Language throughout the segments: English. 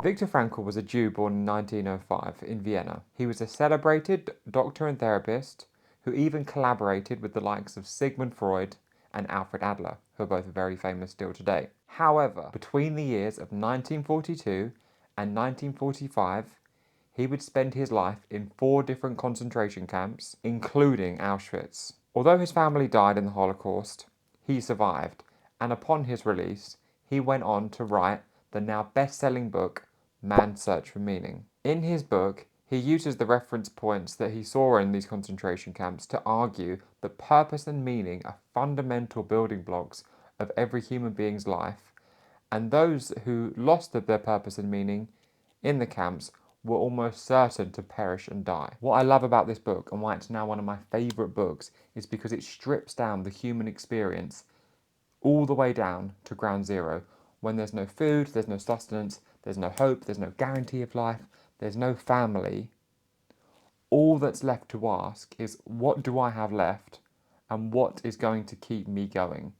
Viktor Frankl was a Jew born in 1905 in Vienna. He was a celebrated doctor and therapist who even collaborated with the likes of Sigmund Freud and Alfred Adler, who are both very famous still today. However, between the years of 1942 and 1945, he would spend his life in 4 different concentration camps, including Auschwitz. Although his family died in the Holocaust, he survived, and upon his release, he went on to write the now best-selling book, Man's Search for Meaning. In his book, he uses the reference points that he saw in these concentration camps to argue that purpose and meaning are fundamental building blocks of every human being's life, and those who lost their purpose and meaning in the camps were almost certain to perish and die. What I love about this book and why it's now one of my favourite books is because it strips down the human experience all the way down to ground zero. When there's no food, there's no sustenance, there's no hope, there's no guarantee of life, there's no family. All that's left to ask is, what do I have left and what is going to keep me going?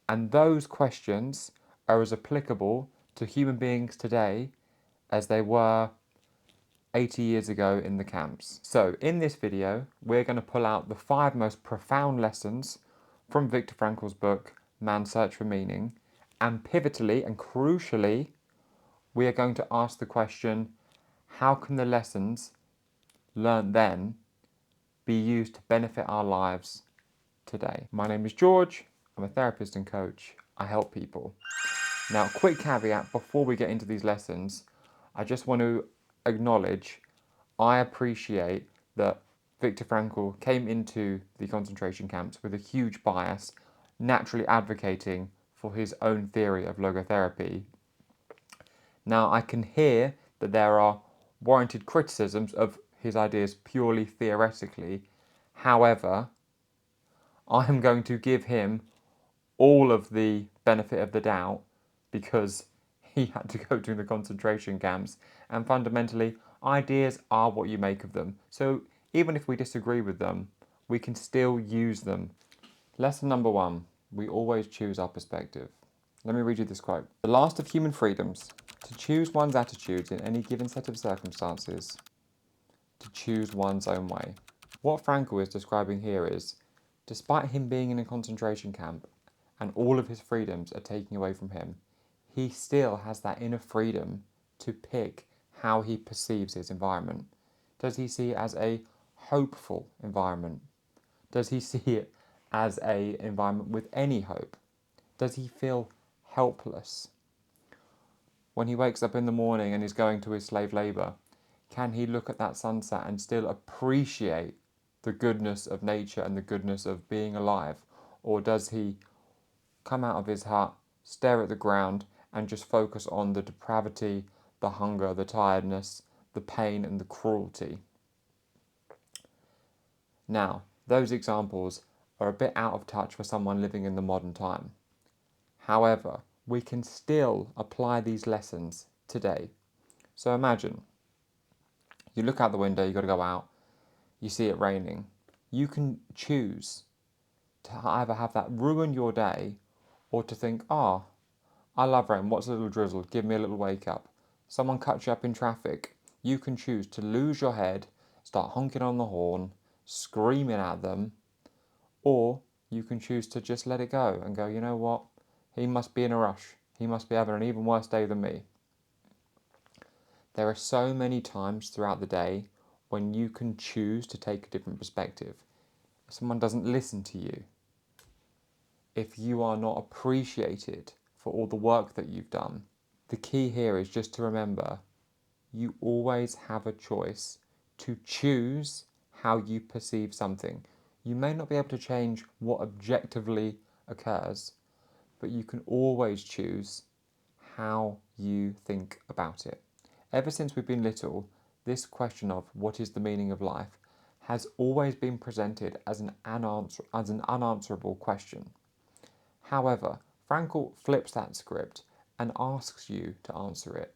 And those questions are as applicable to human beings today as they were 80 years ago in the camps. So in this video, we're going to pull out the 5 most profound lessons from Viktor Frankl's book, Man's Search for Meaning, and pivotally and crucially, we are going to ask the question, how can the lessons learned then be used to benefit our lives today? My name is George, I'm a therapist and coach, I help people. Now, quick caveat before we get into these lessons, I just want to acknowledge I appreciate that Viktor Frankl came into the concentration camps with a huge bias, naturally advocating for his own theory of logotherapy. Now, I can hear that there are warranted criticisms of his ideas purely theoretically. However, I am going to give him all of the benefit of the doubt because he had to go to the concentration camps, and fundamentally, ideas are what you make of them. So even if we disagree with them, we can still use them. Lesson number 1, we always choose our perspective. Let me read you this quote. The last of human freedoms, to choose one's attitudes in any given set of circumstances, to choose one's own way. What Frankl is describing here is, despite him being in a concentration camp and all of his freedoms are taken away from him, he still has that inner freedom to pick how he perceives his environment. Does he see it as a hopeful environment? Does he see it as an environment with any hope? Does he feel helpless? When he wakes up in the morning and is going to his slave labour, can he look at that sunset and still appreciate the goodness of nature and the goodness of being alive? Or does he come out of his hut, stare at the ground, and just focus on the depravity, the hunger, the tiredness, the pain, and the cruelty? Now, those examples are a bit out of touch for someone living in the modern time. However, we can still apply these lessons today. So imagine, you look out the window, you've got to go out, you see it raining. You can choose to either have that ruin your day or to think, I love rain, what's a little drizzle, give me a little wake up. Someone cuts you up in traffic, you can choose to lose your head, start honking on the horn, screaming at them, or you can choose to just let it go and go, you know what, he must be in a rush, he must be having an even worse day than me. There are so many times throughout the day when you can choose to take a different perspective. If someone doesn't listen to you, if you are not appreciated for all the work that you've done, the key here is just to remember, you always have a choice to choose how you perceive something. You may not be able to change what objectively occurs, but you can always choose how you think about it. Ever since we've been little, this question of what is the meaning of life has always been presented as an unanswerable question. However, Frankl flips that script and asks you to answer it.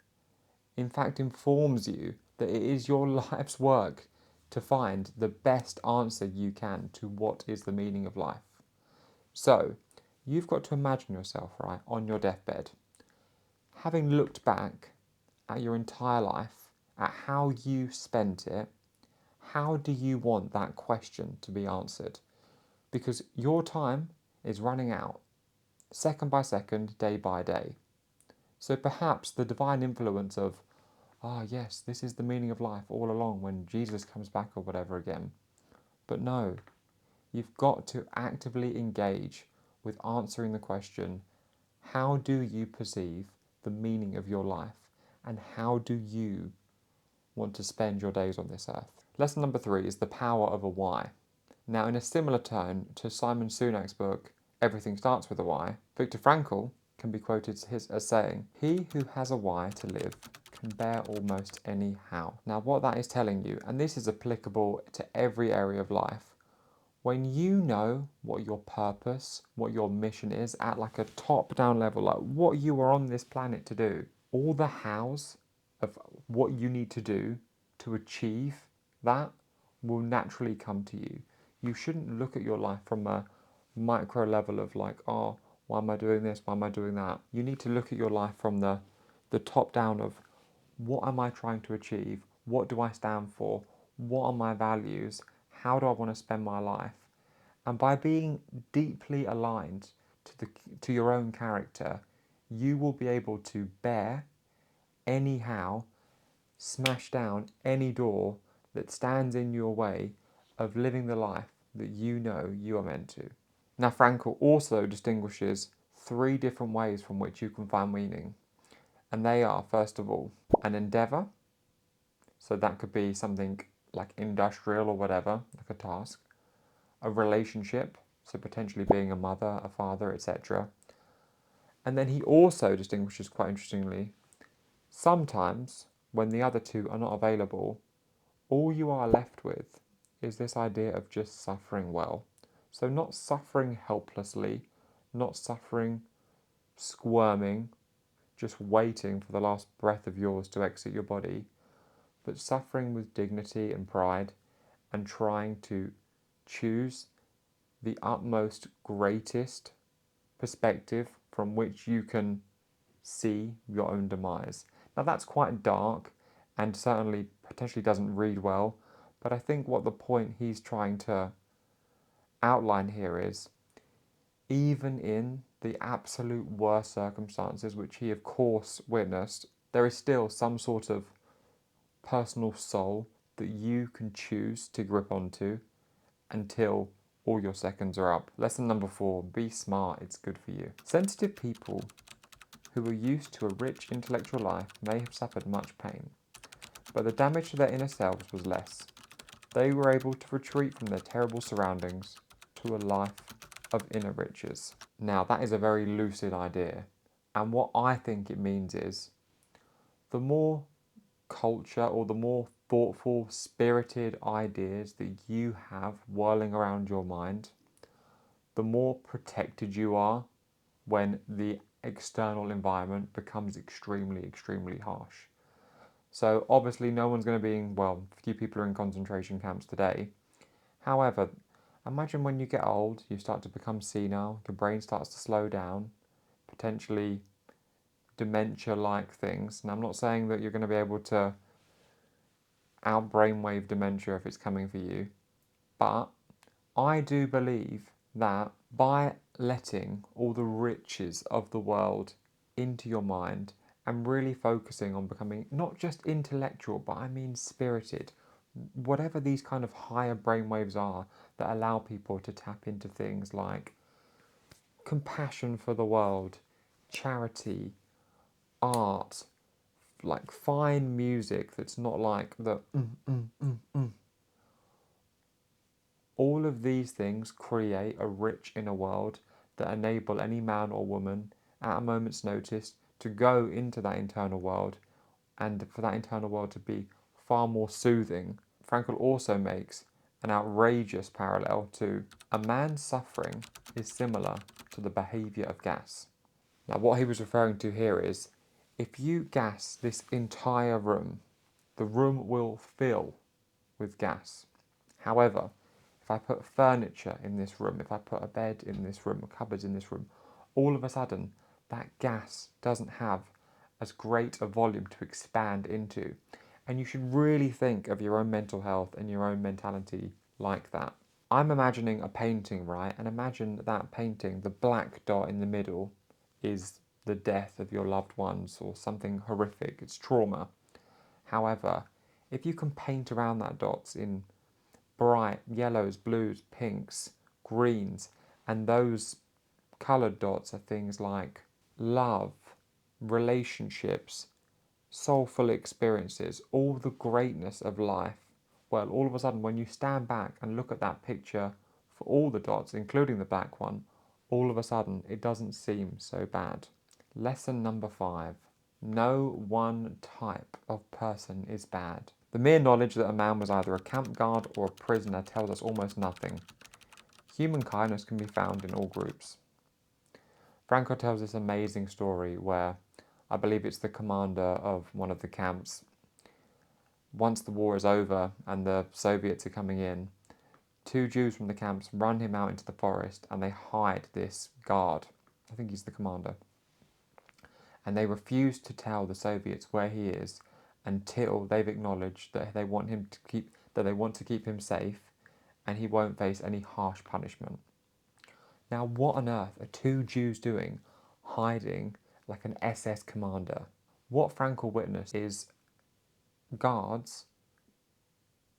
In fact, informs you that it is your life's work to find the best answer you can to what is the meaning of life. So, you've got to imagine yourself, right, on your deathbed, having looked back at your entire life, at how you spent it, how do you want that question to be answered? Because your time is running out, second by second, day by day. So perhaps the divine influence of, yes, this is the meaning of life all along when Jesus comes back or whatever again. But no, you've got to actively engage with answering the question, how do you perceive the meaning of your life? And how do you want to spend your days on this earth? Lesson number 3 is the power of a why. Now, in a similar tone to Simon Sunak's book, Everything Starts with a Why, Viktor Frankl can be quoted as saying, "He who has a why to live can bear almost any how." Now, what that is telling you, and this is applicable to every area of life, when you know what your purpose, what your mission is at like a top-down level, like what you are on this planet to do, all the hows of what you need to do to achieve that will naturally come to you. You shouldn't look at your life from a micro level of like, oh, why am I doing this? Why am I doing that? You need to look at your life from the top down of what am I trying to achieve? What do I stand for? What are my values? How do I want to spend my life? And by being deeply aligned to your own character, you will be able to bear anyhow, smash down any door that stands in your way of living the life that you know you are meant to. Now, Frankl also distinguishes 3 different ways from which you can find meaning. And they are, first of all, an endeavour. So that could be something like industrial or whatever, like a task. A relationship, so potentially being a mother, a father, etc. And then he also distinguishes quite interestingly, sometimes when the other 2 are not available, all you are left with is this idea of just suffering well. So not suffering helplessly, not suffering squirming, just waiting for the last breath of yours to exit your body, but suffering with dignity and pride and trying to choose the utmost greatest perspective from which you can see your own demise. Now that's quite dark and certainly potentially doesn't read well, but I think what the point he's trying to outline here is, even in the absolute worst circumstances, which he of course witnessed, there is still some sort of personal soul that you can choose to grip onto until all your seconds are up. Lesson number 4, be smart, it's good for you. Sensitive people who were used to a rich intellectual life may have suffered much pain, but the damage to their inner selves was less. They were able to retreat from their terrible surroundings to a life of inner riches. Now, that is a very lucid idea, and what I think it means is the more culture or the more thoughtful, spirited ideas that you have whirling around your mind, the more protected you are when the external environment becomes extremely, extremely harsh. So obviously no one's going to be in, well, few people are in concentration camps today. However, imagine when you get old, you start to become senile, your brain starts to slow down, potentially dementia-like things. And I'm not saying that you're going to be able to out-brainwave dementia if it's coming for you, but I do believe that by letting all the riches of the world into your mind and really focusing on becoming not just intellectual, but I mean spirited, whatever these kind of higher brainwaves are that allow people to tap into things like compassion for the world, charity, art, like fine music that's not like the All of these things create a rich inner world that enable any man or woman at a moment's notice to go into that internal world and for that internal world to be far more soothing. Frankl also makes an outrageous parallel to a man's suffering is similar to the behaviour of gas. Now, what he was referring to here is, if you gas this entire room, the room will fill with gas. However, if I put furniture in this room, if I put a bed in this room, cupboards in this room, all of a sudden that gas doesn't have as great a volume to expand into. And you should really think of your own mental health and your own mentality like that. I'm imagining a painting, right? And imagine that painting, the black dot in the middle is the death of your loved ones or something horrific. It's trauma. However, if you can paint around that dots in bright yellows, blues, pinks, greens, and those coloured dots are things like love, relationships, soulful experiences, all the greatness of life. Well, all of a sudden, when you stand back and look at that picture for all the dots, including the black one, all of a sudden it doesn't seem so bad. Lesson number 5. No one type of person is bad. The mere knowledge that a man was either a camp guard or a prisoner tells us almost nothing. Human kindness can be found in all groups. Frankl tells this amazing story where I believe it's the commander of one of the camps. Once the war is over and the Soviets are coming in, 2 Jews from the camps run him out into the forest and they hide this guard. I think he's the commander. And they refuse to tell the Soviets where he is until they've acknowledged that they want to keep him safe and he won't face any harsh punishment. Now, what on earth are 2 Jews doing hiding like an SS commander? What Frankl witnessed is guards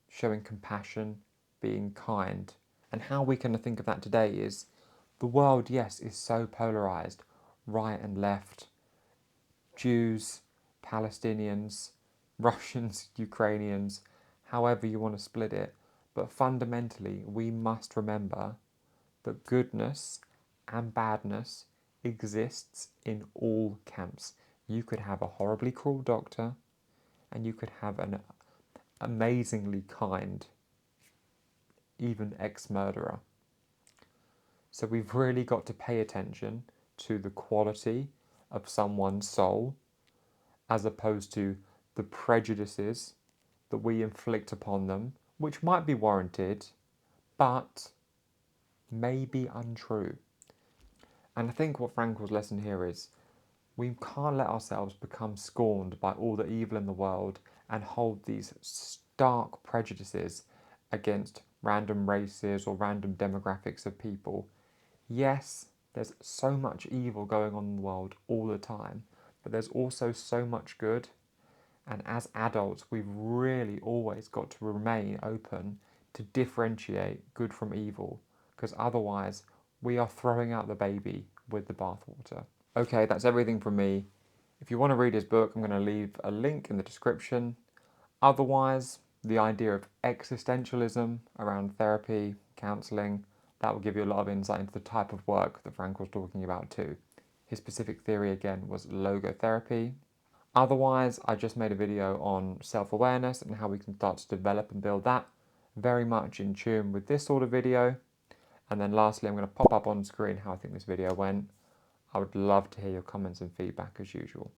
showing compassion, being kind. And how we can think of that today is the world, yes, is so polarised, right and left, Jews, Palestinians, Russians, Ukrainians, however you want to split it. But fundamentally, we must remember that goodness and badness exists in all camps. You could have a horribly cruel doctor and you could have an amazingly kind, even ex-murderer. So we've really got to pay attention to the quality of someone's soul as opposed to the prejudices that we inflict upon them, which might be warranted, but may be untrue. And I think what Frankl's lesson here is we can't let ourselves become scorned by all the evil in the world and hold these stark prejudices against random races or random demographics of people. Yes, there's so much evil going on in the world all the time, but there's also so much good. And as adults, we've really always got to remain open to differentiate good from evil, because otherwise we are throwing out the baby with the bathwater. Okay, that's everything from me. If you want to read his book, I'm going to leave a link in the description. Otherwise, the idea of existentialism around therapy, counselling, that will give you a lot of insight into the type of work that Frank was talking about too. His specific theory again was logotherapy. Otherwise, I just made a video on self-awareness and how we can start to develop and build that, very much in tune with this sort of video. And then lastly, I'm going to pop up on screen how I think this video went. I would love to hear your comments and feedback as usual.